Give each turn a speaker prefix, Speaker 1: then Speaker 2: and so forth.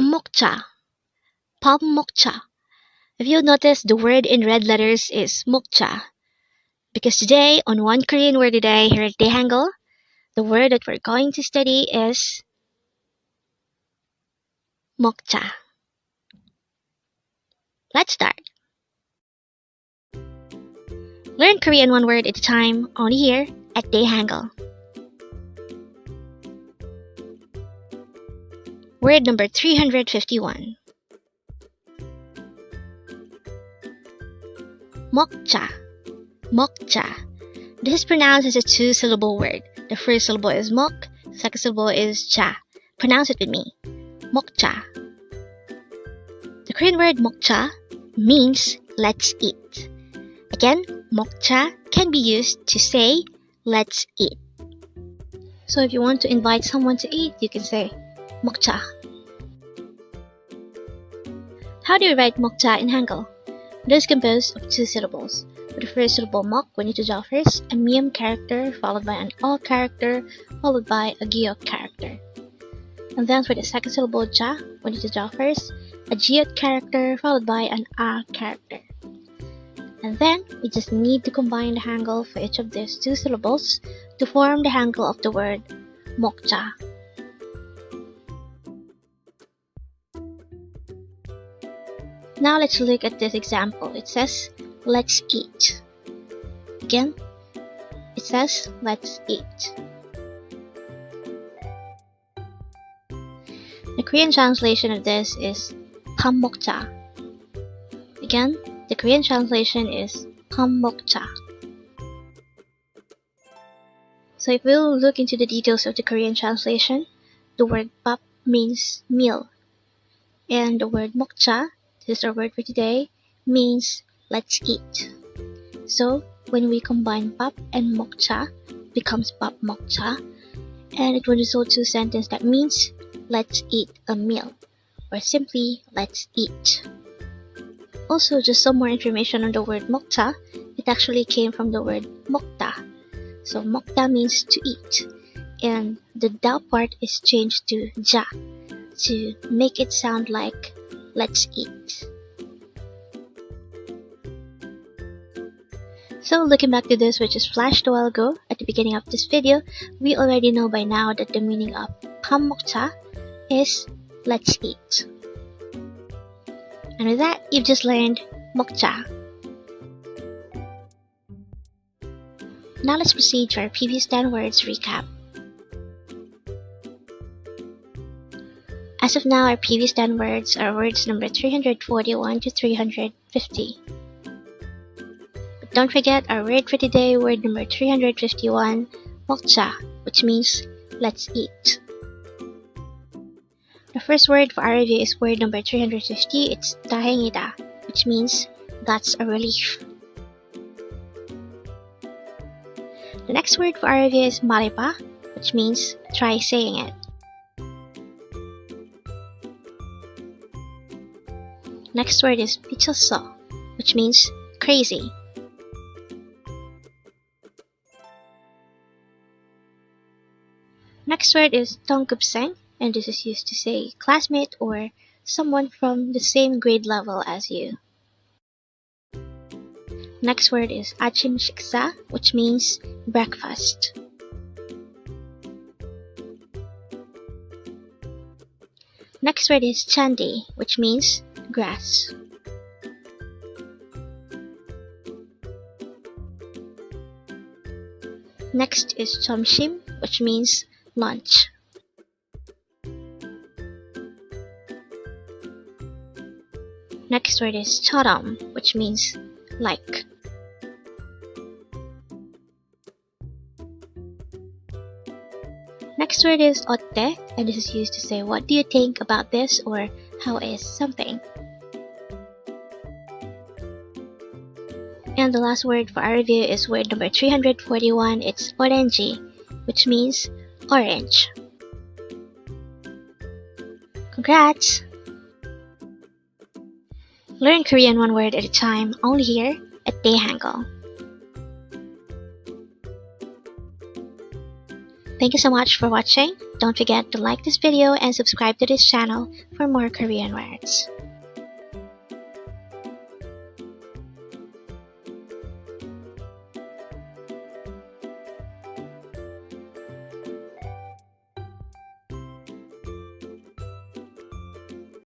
Speaker 1: Meokja. Meokja. If you notice, the word in red letters is Meokja. Because today, on One Korean Word a Day here at Dae-Hangul, the word that we're going to study is Meokja. Let's start. Learn Korean one word at a time, only here at Dae-Hangul. Word number 351. Meokja. Meokja. This is pronounced as a two-syllable word. The first syllable is mok, the second syllable is ja. Pronounce it with me. Meokja. The Korean word meokja means let's eat. Again, meokja can be used to say let's eat. So if you want to invite someone to eat, you can say meokja. How do you write meokja in Hangul? It is composed of two syllables. For the first syllable mok, we need to draw first a myeom character followed by an all character followed by a gyok character. And then for the second syllable ja, we need to draw first a jiot character followed by an a character. And then we just need to combine the Hangul for each of these two syllables to form the Hangul of the word meokja. Now let's look at this example. It says, let's eat. Again, it says, let's eat. The Korean translation of this is 밥 먹자. Again, the Korean translation is 밥 먹자. So if we'll look into the details of the Korean translation, the word 밥 means meal. And the word 먹자, this is our word for today, means let's eat. So when we combine 밥 and 먹자, it becomes 밥 먹자, and it will result to a sentence that means let's eat a meal, or simply let's eat. Also, just some more information on the word 먹자. It actually came from the word 먹다. So 먹다 means to eat, and the da part is changed to ja to make it sound like let's eat. So looking back to this, which is flashed a while ago at the beginning of this video, we already know by now that the meaning of 밥 먹자 is let's eat. And with that, you've just learned meokja. Now let's proceed to our previous 10 words recap. As of now, our previous 10 words are words number 341 to 350. But don't forget our word for today, word number 351, meokja, which means let's eat. The first word for our review is word number 350. It's 다행이다, which means that's a relief. The next word for our review is 말해봐, which means try saying it. Next word is 미쳤어, which means crazy. Next word is 동급생, and this is used to say classmate or someone from the same grade level as you. Next word is 아침 식사, which means breakfast. Next word is 잔디, which means grass. Next is 점심, which means lunch. Next word is 처럼, which means like. Next word is 어때, and this is used to say what do you think about this or how is something. And the last word for our review is word number 341. It's 오렌지, which means orange. Congrats! Learn Korean one word at a time, only here at Dae-Hangul. Thank you so much for watching. Don't forget to like this video and subscribe to this channel for more Korean words.